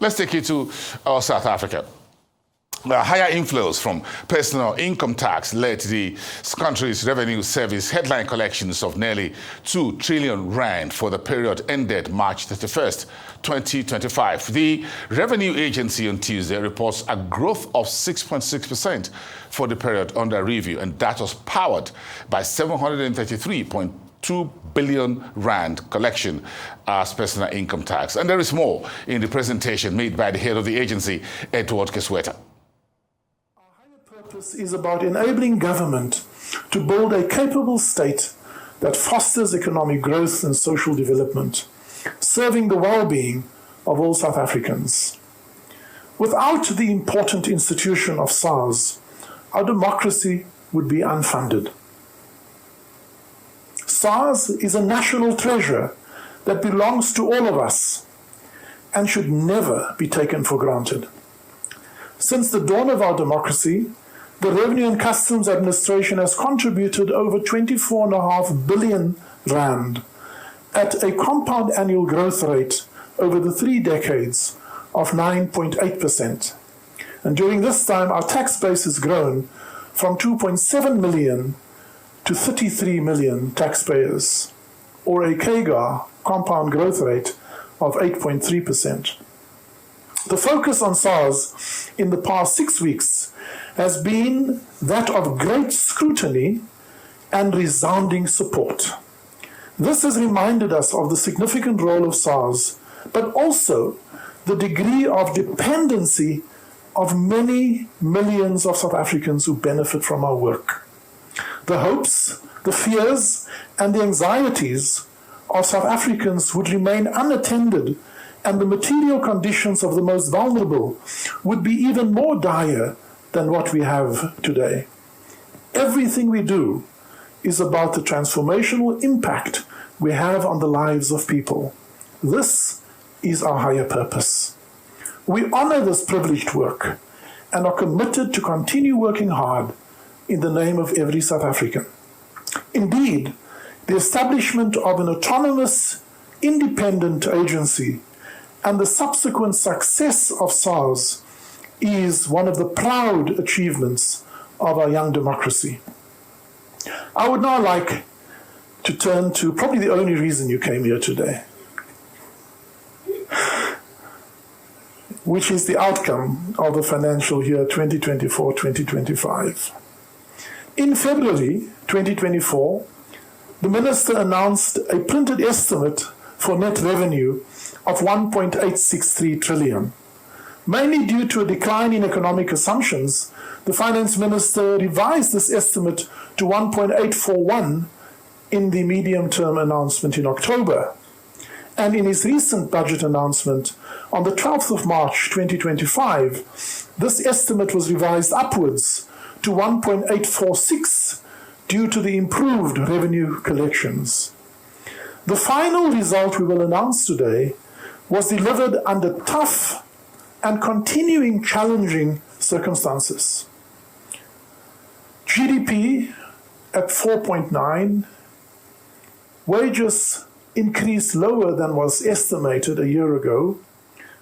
Let's take you to South Africa. Higher inflows from personal income tax led to the country's revenue service headline collections of nearly 2 trillion rand for the period ended March 31st, 2025. The Revenue Agency on Tuesday reports a growth of 6.6% for the period under review, and that was powered by 733.2 billion rand collection as personal income tax. And there is more in the presentation made by the head of the agency, Edward Kisweta. Purpose is about enabling government to build a capable state that fosters economic growth and social development, serving the well-being of all South Africans. Without the important institution of SARS, our democracy would be unfunded. SARS is a national treasure that belongs to all of us and should never be taken for granted. Since the dawn of our democracy, the Revenue and Customs Administration has contributed over 24.5 billion rand at a compound annual growth rate over the 3 decades of 9.8%. And during this time, our tax base has grown from 2.7 million to 33 million taxpayers, or a CAGR, compound growth rate, of 8.3%. The focus on SARS in the past 6 weeks has been that of great scrutiny and resounding support. This has reminded us of the significant role of SARS, but also the degree of dependency of many millions of South Africans who benefit from our work. The hopes, the fears, and the anxieties of South Africans would remain unattended, and the material conditions of the most vulnerable would be even more dire than what we have today. Everything we do is about the transformational impact we have on the lives of people. This is our higher purpose. We honor this privileged work and are committed to continue working hard in the name of every South African. Indeed, the establishment of an autonomous, independent agency and the subsequent success of SARS is one of the proud achievements of our young democracy. I would now like to turn to probably the only reason you came here today, which is the outcome of the financial year 2024-2025. In February 2024, the Minister announced a printed estimate for net revenue of 1.863 trillion. Mainly due to a decline in economic assumptions, the Finance Minister revised this estimate to 1.841 in the medium-term announcement in October. And in his recent budget announcement on the 12th of March 2025, this estimate was revised upwards to 1.846 due to the improved revenue collections. The final result we will announce today was delivered under tough and continuing challenging circumstances. GDP at 4.9, wages increased lower than was estimated a year ago,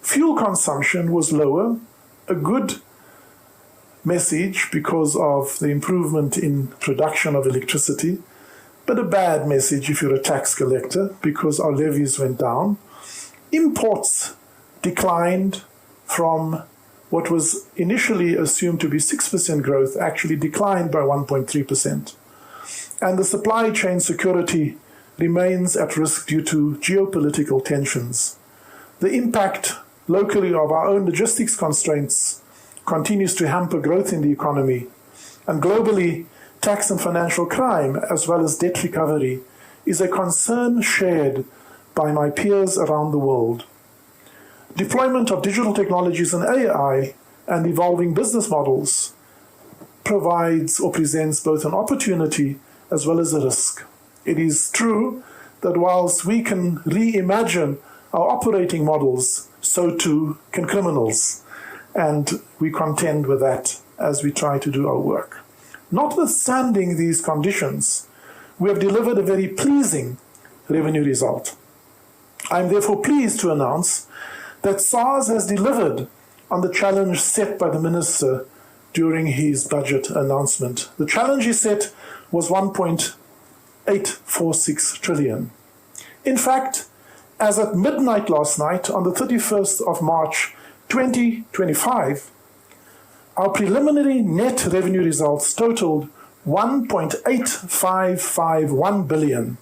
fuel consumption was lower, a good message because of the improvement in production of electricity, but a bad message if you're a tax collector because our levies went down. Imports declined from what was initially assumed to be 6% growth, actually declined by 1.3%. And the supply chain security remains at risk due to geopolitical tensions. The impact locally of our own logistics constraints continues to hamper growth in the economy. And globally, tax and financial crime, as well as debt recovery, is a concern shared by my peers around the world. Deployment of digital technologies and AI and evolving business models provides or presents both an opportunity as well as a risk. It is true that whilst we can reimagine our operating models, so too can criminals, and we contend with that as we try to do our work. Notwithstanding these conditions, we have delivered a very pleasing revenue result. I am therefore pleased to announce that SARS has delivered on the challenge set by the Minister during his budget announcement. The challenge he set was 1.846 trillion. In fact, as at midnight last night, on the 31st of March 2025, our preliminary net revenue results totaled 1.8551 billion.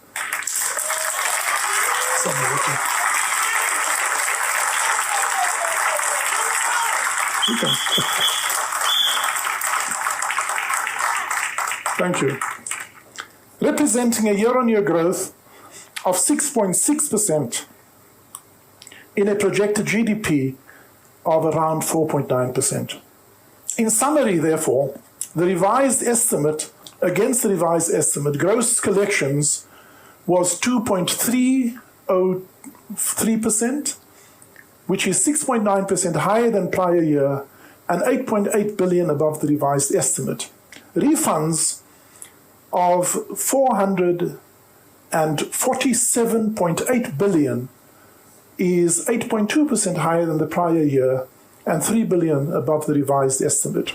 Thank you. Representing a year-on-year growth of 6.6% in a projected GDP of around 4.9%. In summary, therefore, the revised estimate, against the revised estimate, gross collections was 2.303%, which is 6.9% higher than prior year and 8.8 billion above the revised estimate. Refunds of 447.8 billion is 8.2% higher than the prior year and 3 billion above the revised estimate.